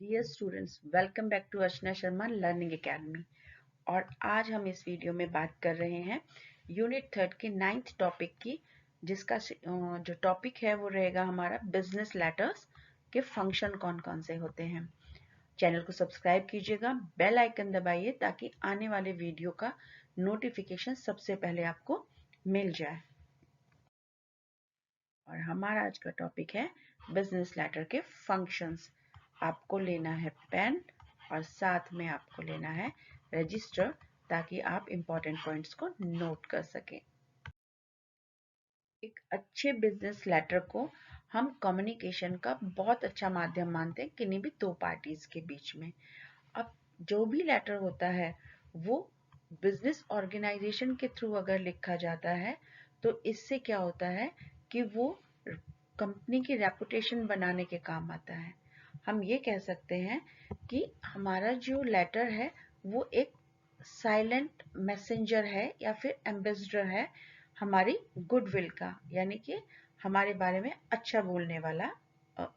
Dear students, welcome back to Archana Sharma learning academy. और आज हम इस वीडियो में बात कर रहे हैं यूनिट 3 के 9th टॉपिक की, जिसका जो टॉपिक है वो रहेगा हमारा बिजनेस लेटर्स के फंक्शन कौन कौन से होते हैं। चैनल को सब्सक्राइब कीजिएगा, बेल आइकन दबाइए ताकि आने वाले वीडियो का नोटिफिकेशन सबसे पहले आपको मिल जाए। और हमारा आज का टॉपिक है बिजनेस लेटर के फंक्शंस। आपको लेना है पेन और साथ में आपको लेना है रजिस्टर ताकि आप इंपॉर्टेंट पॉइंट्स को नोट कर सकें। एक अच्छे बिजनेस लेटर को हम कम्युनिकेशन का बहुत अच्छा माध्यम मानते हैं किन्हीं भी दो पार्टीज के बीच में। अब जो भी लेटर होता है वो बिजनेस ऑर्गेनाइजेशन के थ्रू अगर लिखा जाता है तो इससे क्या होता है कि वो कंपनी की रेपुटेशन बनाने के काम आता है। हम ये कह सकते हैं कि हमारा जो लेटर है वो एक साइलेंट मैसेंजर है या फिर एम्बेसडर है हमारी गुडविल का, यानी कि हमारे बारे में अच्छा बोलने वाला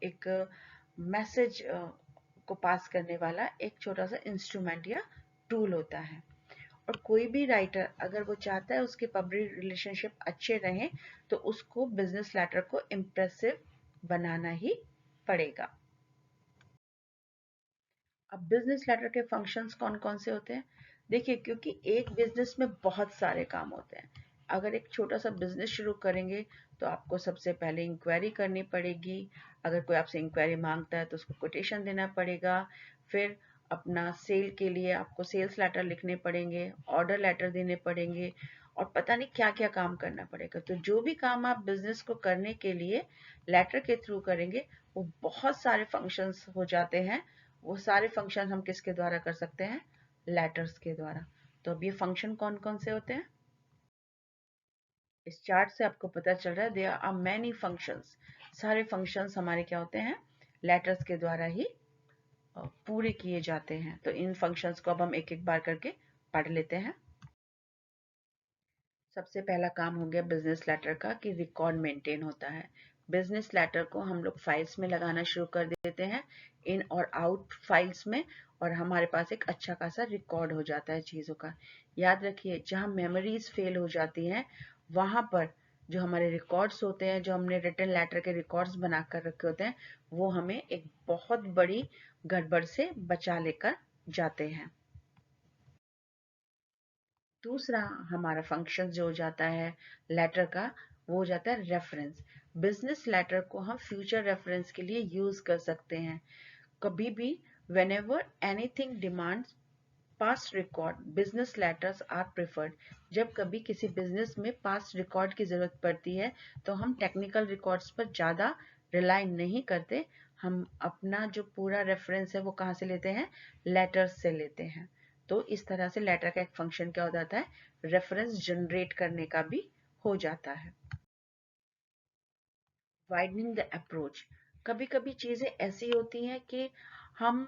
एक मैसेज को पास करने वाला एक छोटा सा इंस्ट्रूमेंट या टूल होता है। और कोई भी राइटर अगर वो चाहता है उसके पब्लिक रिलेशनशिप अच्छे रहें तो उसको बिजनेस लेटर को इम्प्रेसिव बनाना ही पड़ेगा। अब बिजनेस लेटर के फंक्शंस कौन कौन से होते हैं? देखिए, क्योंकि एक बिजनेस में बहुत सारे काम होते हैं। अगर एक छोटा सा बिजनेस शुरू करेंगे तो आपको सबसे पहले इंक्वायरी करनी पड़ेगी। अगर कोई आपसे इंक्वायरी मांगता है तो उसको कोटेशन देना पड़ेगा। फिर अपना सेल के लिए आपको सेल्स लेटर लिखने पड़ेंगे, ऑर्डर लेटर देने पड़ेंगे और पता नहीं क्या क्या काम करना पड़ेगा। तो जो भी काम आप बिजनेस को करने के लिए लेटर के थ्रू करेंगे वो बहुत सारे फंक्शंस हो जाते हैं। वो सारे फंक्शन हम किसके द्वारा कर सकते हैं? लेटर्स के द्वारा। तो अब ये फंक्शन कौन कौन से होते हैं? इस चार्ट से आपको पता चल रहा है देयर आर मैनी फंक्शंस। सारे फंक्शंस हमारे क्या होते हैं? लेटर्स के द्वारा ही पूरे किए जाते हैं। तो इन फंक्शंस को अब हम एक एक बार करके पढ़ लेते हैं। सबसे पहला काम हो गया बिजनेस लेटर का कि रिकॉर्ड मेंटेन होता है। बिजनेस लेटर को हम लोग फाइल्स में लगाना शुरू कर देते हैं, इन और आउट फाइल्स में, और हमारे पास एक अच्छा खासा रिकॉर्ड हो जाता है चीज़ों का। याद रखिए, जहाँ मेमोरीज फेल हो जाती हैं वहाँ पर जो हमारे रिकॉर्ड्स होते हैं, जो हमने रिटन लेटर के रिकॉर्ड्स बना कर रखे होते हैं, वो हमें एक बहुत बड़ी गड़बड़ से बचा लेकर जाते हैं। दूसरा हमारा फंक्शन जो हो जाता है लेटर का, वो हो जाता है रेफरेंस। बिजनेस लेटर को हम फ्यूचर रेफरेंस के लिए यूज कर सकते हैं। कभी भी whenever anything demands past record, business letters are preferred। जब कभी किसी बिजनेस में पास्ट रिकॉर्ड की जरूरत पड़ती है तो हम टेक्निकल रिकॉर्ड्स पर ज्यादा रिलाई नहीं करते। हम अपना जो पूरा रेफरेंस है वो कहाँ से लेते हैं? लेटर्स से लेते हैं। तो इस तरह से लेटर का एक फंक्शन क्या हो जाता है? रेफरेंस जनरेट करने का भी हो जाता है। Widening the approach. कभी कभी चीजें ऐसी होती हैं कि हम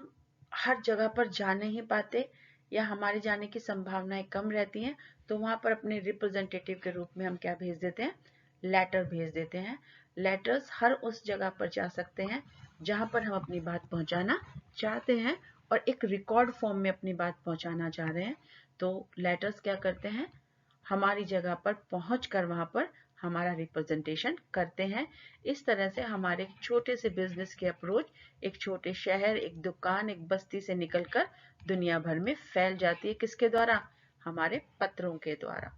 हर जगह पर जा नहीं पाते या हमारे जाने की संभावनाएं कम रहती हैं, तो वहां पर अपने रिप्रेजेंटेटिव के रूप में हम क्या भेज देते हैं? लेटर भेज देते हैं। लेटर्स हर उस जगह पर जा सकते हैं जहां पर हम अपनी बात पहुंचाना चाहते हैं और एक रिकॉर्ड फॉर्म में अपनी बात पहुंचाना चाह रहे हैं। तो लेटर्स क्या करते हैं? हमारी जगह पर पहुंच कर वहां पर हमारा रिप्रेजेंटेशन करते हैं। इस तरह से हमारे एक छोटे से बिजनेस की अप्रोच एक छोटे शहर, एक दुकान, एक बस्ती से निकलकर दुनिया भर में फैल जाती है। किसके द्वारा? हमारे पत्रों के द्वारा।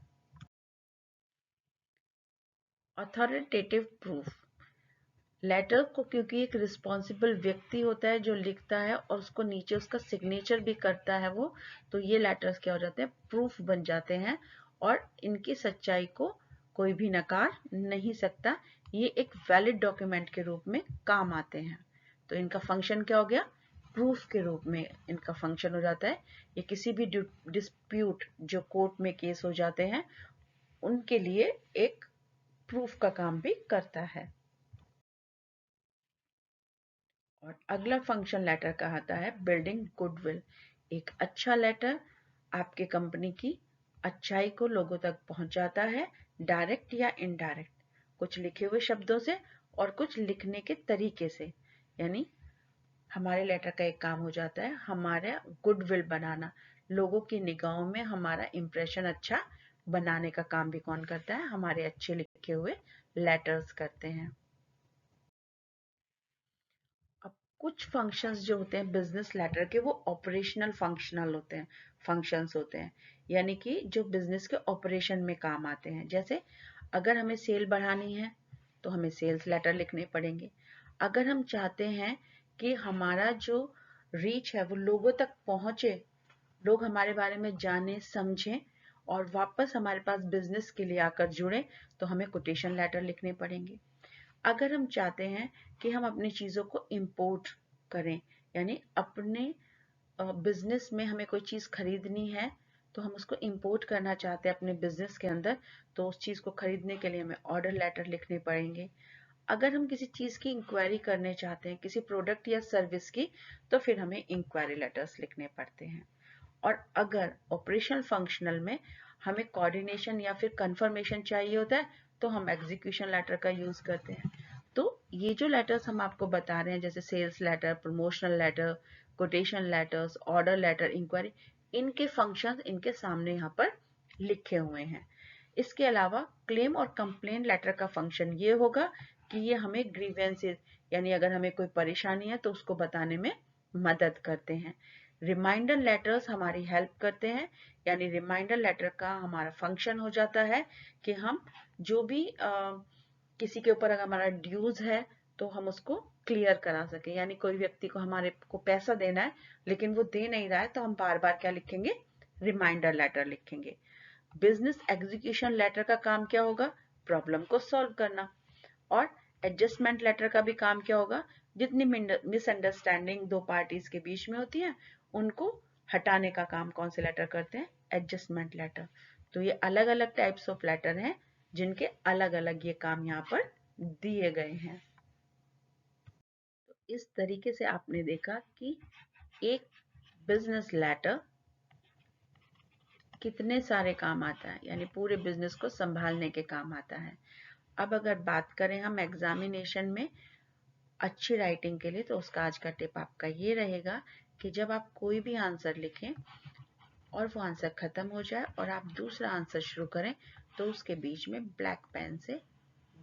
Authoritative proof. लेटर को क्योंकि एक रिस्पॉन्सिबल व्यक्ति होता है जो लिखता है और उसको नीचे उसका सिग्नेचर भी करता है वो, तो ये लेटर्स क्या हो जाते हैं? प्रूफ बन जाते हैं और इनकी सच्चाई को कोई भी नकार नहीं सकता। ये एक वैलिड डॉक्यूमेंट के रूप में काम आते हैं। तो इनका फंक्शन क्या हो गया? प्रूफ के रूप में इनका फंक्शन हो जाता है। ये किसी भी डिस्प्यूट जो कोर्ट में केस हो जाते हैं उनके लिए एक प्रूफ का काम भी करता है। और अगला फंक्शन लेटर का आता है बिल्डिंग गुडविल। एक अच्छा लेटर आपके कंपनी की अच्छाई को लोगों तक पहुंचाता है, डायरेक्ट या इनडायरेक्ट, कुछ लिखे हुए शब्दों से और कुछ लिखने के तरीके से। यानी हमारे लेटर का एक काम हो जाता है हमारा गुडविल बनाना, लोगों की निगाहों में हमारा इंप्रेशन अच्छा बनाने का काम भी कौन करता है? हमारे अच्छे लिखे हुए लेटर्स करते हैं। अब कुछ फंक्शंस जो होते हैं बिजनेस लेटर के, वो ऑपरेशनल फंक्शनल होते हैं, फंक्शंस होते हैं, यानी कि जो बिजनेस के ऑपरेशन में काम आते हैं। जैसे अगर हमें सेल बढ़ानी है तो हमें सेल्स लेटर लिखने पड़ेंगे। अगर हम चाहते हैं कि हमारा जो रीच है वो लोगों तक पहुंचे, लोग हमारे बारे में जाने समझें और वापस हमारे पास बिजनेस के लिए आकर जुड़े, तो हमें कोटेशन लेटर लिखने पड़ेंगे। अगर हम चाहते हैं कि हम अपनी चीज़ों को इंपोर्ट करें, यानी अपने बिजनेस में हमें कोई चीज़ खरीदनी है तो हम उसको इंपोर्ट करना चाहते हैं अपने बिजनेस के अंदर, तो उस चीज़ को खरीदने के लिए हमें ऑर्डर लेटर लिखने पड़ेंगे। अगर हम किसी चीज़ की इंक्वायरी करने चाहते हैं, किसी प्रोडक्ट या सर्विस की, तो फिर हमें इंक्वायरी लेटर्स लिखने पड़ते हैं। और अगर ऑपरेशनल फंक्शनल में हमें कोऑर्डिनेशन या फिर कंफर्मेशन चाहिए होता है तो हम एग्जीक्यूशन लेटर का यूज करते हैं। तो ये जो लेटर्स हम आपको बता रहे हैं, जैसे sales letter, promotional letter, quotation letters, order letter, inquiry, इनके फंक्शंस इनके सामने यहाँ पर लिखे हुए हैं। इसके अलावा क्लेम और कंप्लेन लेटर का फंक्शन ये होगा कि ये हमें ग्रीवेंसेस, यानी अगर हमें कोई परेशानी है तो उसको बताने में मदद करते हैं। रिमाइंडर लेटर्स हमारी हेल्प करते हैं, यानी रिमाइंडर लेटर का हमारा फंक्शन हो जाता है कि हम जो भी किसी के ऊपर अगर हमारा ड्यूज है तो हम उसको क्लियर करा सके, यानी कोई व्यक्ति को हमारे को पैसा देना है लेकिन वो दे नहीं रहा है तो हम बार बार क्या लिखेंगे? रिमाइंडर लेटर लिखेंगे। बिजनेस एग्जीक्यूशन लेटर का काम क्या होगा? प्रॉब्लम को सॉल्व करना। और एडजस्टमेंट लेटर का भी काम क्या होगा? जितनी मिसअंडरस्टैंडिंग दो पार्टीज के बीच में होती है उनको हटाने का काम कौन से लेटर करते हैं? Adjustment letter. तो ये अलग अलग टाइप्स ऑफ लेटर हैं जिनके अलग अलग ये काम यहाँ पर दिए गए हैं। तो इस तरीके से आपने देखा कि एक बिजनेस लेटर कितने सारे काम आता है, यानी पूरे बिजनेस को संभालने के काम आता है। अब अगर बात करें हम एग्जामिनेशन में अच्छी राइटिंग के लिए, तो उसका आज का टिप आपका ये रहेगा कि जब आप कोई भी आंसर लिखें और वो आंसर खत्म हो जाए और आप दूसरा आंसर शुरू करें तो उसके बीच में ब्लैक पेन से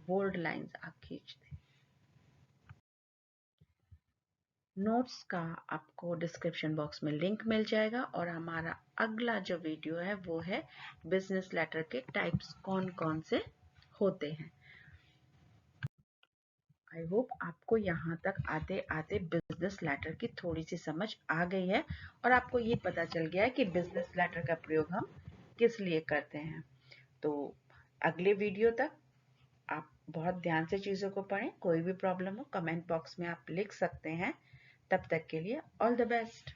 बोल्ड लाइंस आप खींच दें। नोट्स का आपको डिस्क्रिप्शन बॉक्स में लिंक मिल जाएगा और हमारा अगला जो वीडियो है वो है बिजनेस लेटर के टाइप्स कौन कौन से होते हैं। आई होप आपको यहाँ तक आते आते बिजनेस लेटर की थोड़ी सी समझ आ गई है और आपको ये पता चल गया है कि बिजनेस लेटर का प्रयोग हम किस लिए करते हैं। तो अगले वीडियो तक आप बहुत ध्यान से चीज़ों को पढ़ें। कोई भी प्रॉब्लम हो कमेंट बॉक्स में आप लिख सकते हैं। तब तक के लिए ऑल द बेस्ट।